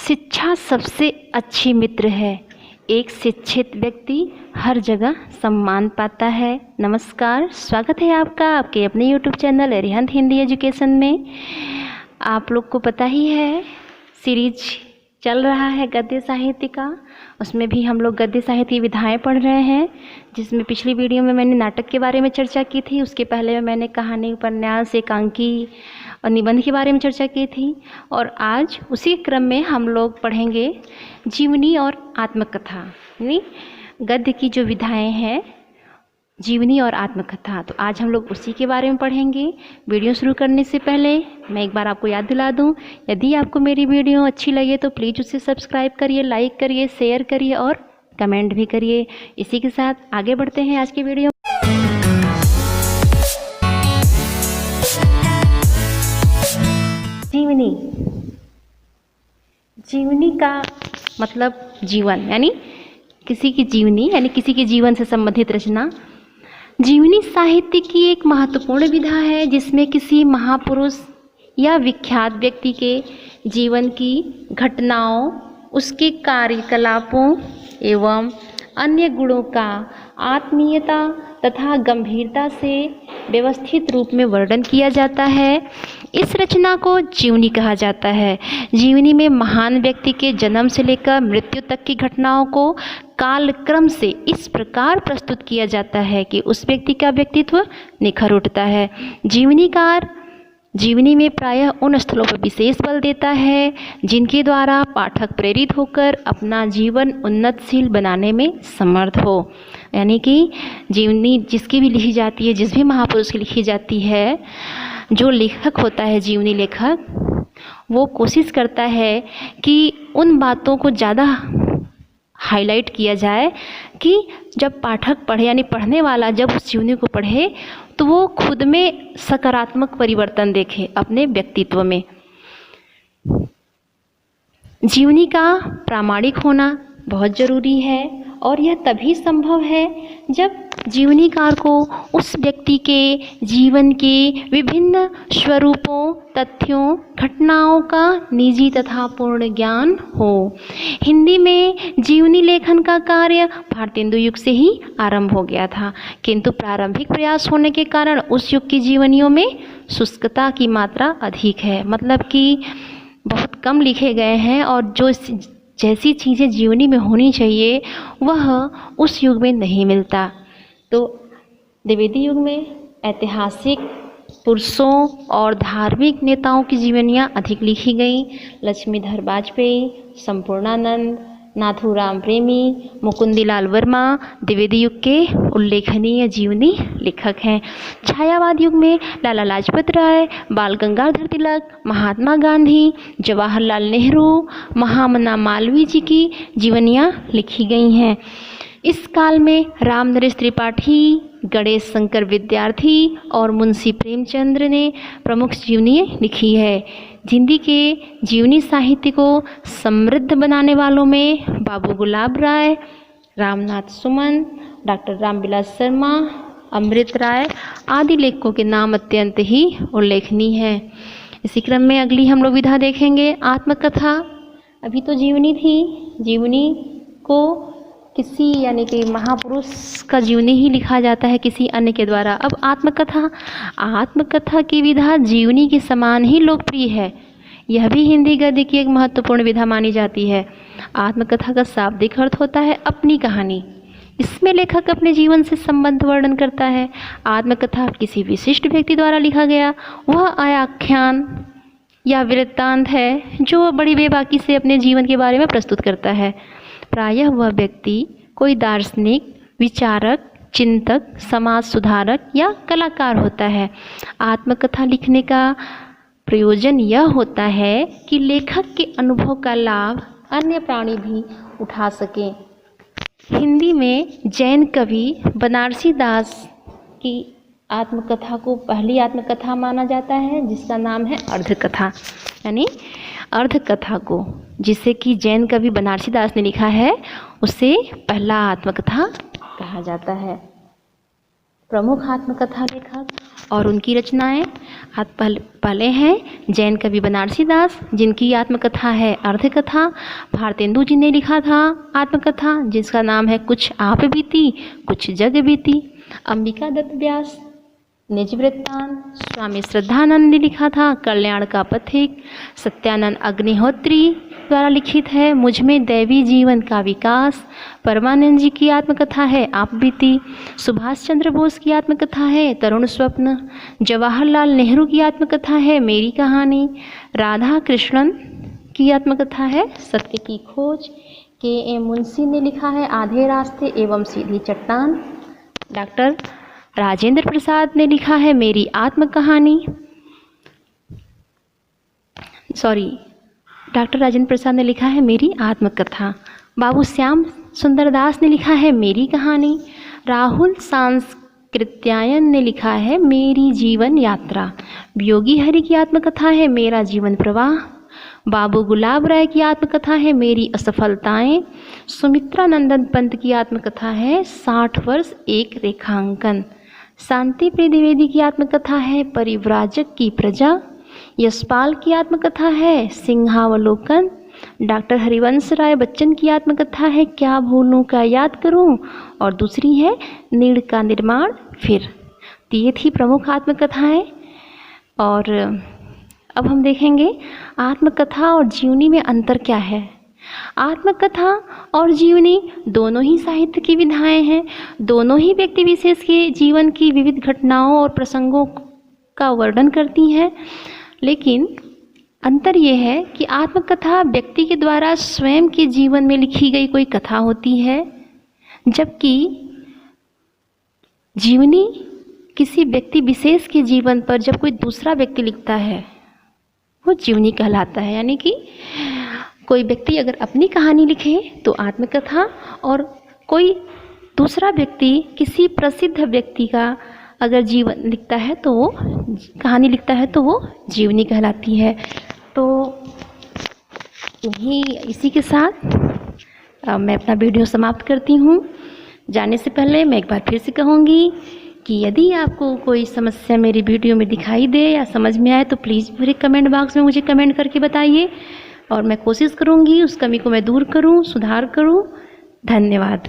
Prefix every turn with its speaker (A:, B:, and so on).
A: शिक्षा सबसे अच्छी मित्र है। एक शिक्षित व्यक्ति हर जगह सम्मान पाता है। नमस्कार, स्वागत है आपका आपके अपने YouTube channel Arihant Hindi education में। आप लोग को पता ही है सीरीज चल रहा है गद्य साहित्य का, उसमें भी हम लोग गद्य साहित्य की विधाएँ पढ़ रहे हैं, जिसमें पिछली वीडियो में मैंने नाटक के बारे में चर्चा की थी। उसके पहले मैंने कहानी, उपन्यास, एकांकी और निबंध के बारे में चर्चा की थी। और आज उसी क्रम में हम लोग पढ़ेंगे जीवनी और आत्मकथा, यानी गद्य की जो विधाएँ हैं, जीवनी और आत्मकथा। तो आज हम लोग उसी के बारे में पढ़ेंगे। वीडियो शुरू करने से पहले मैं एक बार आपको याद दिला दूं, यदि आपको मेरी वीडियो अच्छी लगे तो प्लीज़ उसे सब्सक्राइब करिए, लाइक करिए, शेयर करिए और कमेंट भी करिए। इसी के साथ आगे बढ़ते हैं आज की वीडियो। जीवनी, जीवनी का मतलब जीवन, यानी किसी की जीवनी, यानी किसी के जीवन से संबंधित रचना। जीवनी साहित्य की एक महत्वपूर्ण विधा है जिसमें किसी महापुरुष या विख्यात व्यक्ति के जीवन की घटनाओं, उसके कार्यकलापों एवं अन्य गुणों का आत्मीयता तथा गंभीरता से व्यवस्थित रूप में वर्णन किया जाता है। इस रचना को जीवनी कहा जाता है। जीवनी में महान व्यक्ति के जन्म से लेकर मृत्यु तक की घटनाओं को कालक्रम से इस प्रकार प्रस्तुत किया जाता है कि उस व्यक्ति का व्यक्तित्व निखर उठता है। जीवनीकार जीवनी में प्रायः उन स्थलों पर विशेष बल देता है जिनके द्वारा पाठक प्रेरित होकर अपना जीवन उन्नतशील बनाने में समर्थ हो। यानी कि जीवनी जिसकी भी लिखी जाती है, जिस भी महापुरुष की लिखी जाती है, जो लेखक होता है जीवनी लेखक, वो कोशिश करता है कि उन बातों को ज़्यादा हाईलाइट किया जाए कि जब पाठक पढ़े, यानी पढ़ने वाला जब उस जीवनी को पढ़े तो वो खुद में सकारात्मक परिवर्तन देखे अपने व्यक्तित्व में। जीवनी का प्रामाणिक होना बहुत ज़रूरी है और यह तभी संभव है जब जीवनीकार को उस व्यक्ति के जीवन के विभिन्न स्वरूपों, तथ्यों, घटनाओं का निजी तथा पूर्ण ज्ञान हो। हिंदी में जीवनी लेखन का कार्य भारतेंदु युग से ही आरंभ हो गया था, किंतु प्रारंभिक प्रयास होने के कारण उस युग की जीवनियों में शुष्कता की मात्रा अधिक है। मतलब कि बहुत कम लिखे गए हैं और जो जैसी चीज़ें जीवनी में होनी चाहिए वह उस युग में नहीं मिलता। तो द्विवेदी युग में ऐतिहासिक पुरुषों और धार्मिक नेताओं की जीवनियाँ अधिक लिखी गईं। लक्ष्मीधर वाजपेयी, संपूर्णानंद, नाथूराम प्रेमी, मुकुंदलाल वर्मा द्विवेदी युग के उल्लेखनीय जीवनी लेखक हैं। छायावाद युग में लाला लाजपत राय, बाल गंगाधर तिलक, महात्मा गांधी, जवाहरलाल नेहरू, महामना मालवीय जी की जीवनियाँ लिखी गई हैं। इस काल में राम नरेश त्रिपाठी, गणेश शंकर विद्यार्थी और मुंशी प्रेमचंद्र ने प्रमुख जीवनी लिखी है। हिंदी के जीवनी साहित्य को समृद्ध बनाने वालों में बाबू गुलाब राय, रामनाथ सुमन, डॉक्टर रामविलास शर्मा, अमृत राय आदि लेखकों के नाम अत्यंत ही उल्लेखनीय हैं। इसी क्रम में अगली हम लोग विधा देखेंगे आत्मकथा। अभी तो जीवनी थी, जीवनी को किसी, यानी कि महापुरुष का जीवनी ही लिखा जाता है किसी अन्य के द्वारा। अब आत्मकथा, आत्मकथा की विधा जीवनी के समान ही लोकप्रिय है। यह भी हिंदी गद्य की एक महत्वपूर्ण विधा मानी जाती है। आत्मकथा का शाब्दिक अर्थ होता है अपनी कहानी। इसमें लेखक अपने जीवन से संबंध वर्णन करता है। आत्मकथा किसी विशिष्ट व्यक्ति द्वारा लिखा गया वह आख्यान या वृत्तांत है जो बड़ी बेबाकी से अपने जीवन के बारे में प्रस्तुत करता है। प्रायः वह व्यक्ति कोई दार्शनिक, विचारक, चिंतक, समाज सुधारक या कलाकार होता है। आत्मकथा लिखने का प्रयोजन यह होता है कि लेखक के अनुभव का लाभ अन्य प्राणी भी उठा सकें। हिंदी में जैन कवि बनारसी दास की आत्मकथा को पहली आत्मकथा माना जाता है, जिसका नाम है अर्धकथा। यानी अर्धकथा को, जिसे कि जैन कवि बनारसी दास ने लिखा है, उसे पहला आत्मकथा कहा जाता है। प्रमुख आत्मकथा लेखक और उनकी रचनाएं पहले हैं जैन कवि बनारसी दास, जिनकी आत्मकथा है अर्धकथा। भारतेंदु जी ने लिखा था आत्मकथा, जिसका नाम है कुछ आप बीती कुछ जग बीती। अंबिका दत्त व्यास निज वृत्तांत। स्वामी श्रद्धानंद ने लिखा था कल्याण का पथिक। सत्यानंद अग्निहोत्री द्वारा लिखित है मुझ में दैवी जीवन का विकास। परमानंद जी की आत्मकथा है आप बीती। सुभाष चंद्र बोस की आत्मकथा है तरुण स्वप्न। जवाहरलाल नेहरू की आत्मकथा है मेरी कहानी। राधा कृष्णन की आत्मकथा है सत्य की खोज। के मुंशी ने लिखा है आधे रास्ते एवं सीधी चट्टान। डॉक्टर राजेंद्र प्रसाद ने लिखा है मेरी आत्मकहानी। डॉक्टर राजेंद्र प्रसाद ने लिखा है मेरी आत्मकथा। बाबू श्याम सुंदर दास ने लिखा है मेरी कहानी। राहुल सांस्कृत्यायन ने लिखा है मेरी जीवन यात्रा। योगी हरि की आत्मकथा है मेरा जीवन प्रवाह। बाबू गुलाब राय की आत्मकथा है मेरी असफलताएं। सुमित्रा नंदन पंत की आत्मकथा है 60 वर्ष एक रेखांकन। शांति प्रिय द्विवेदी की आत्मकथा है परिव्राजक की प्रजा। यशपाल की आत्मकथा है सिंहावलोकन। डॉक्टर हरिवंश राय बच्चन की आत्मकथा है क्या भूलूं क्या याद करूं, और दूसरी है नीड़ का निर्माण फिर। तो ये थी प्रमुख आत्मकथाएं। और अब हम देखेंगे आत्मकथा और जीवनी में अंतर क्या है। आत्मकथा और जीवनी दोनों ही साहित्य की विधाएं हैं, दोनों ही व्यक्ति विशेष के जीवन की विविध घटनाओं और प्रसंगों का वर्णन करती हैं, लेकिन अंतर यह है कि आत्मकथा व्यक्ति के द्वारा स्वयं के जीवन में लिखी गई कोई कथा होती है, जबकि जीवनी किसी व्यक्ति विशेष के जीवन पर जब कोई दूसरा व्यक्ति लिखता है वो जीवनी कहलाता है। यानी कि कोई व्यक्ति अगर अपनी कहानी लिखे तो आत्मकथा, और कोई दूसरा व्यक्ति किसी प्रसिद्ध व्यक्ति का अगर जीवन लिखता है तो वो कहानी लिखता है तो वो जीवनी कहलाती है। तो इसी के साथ मैं अपना वीडियो समाप्त करती हूँ। जाने से पहले मैं एक बार फिर से कहूँगी कि यदि आपको कोई समस्या मेरी वीडियो में दिखाई दे या समझ में आए तो प्लीज़ मेरे कमेंट बॉक्स में मुझे कमेंट करके बताइए, और मैं कोशिश करूँगी उस कमी को मैं दूर करूँ, सुधार करूँ। धन्यवाद।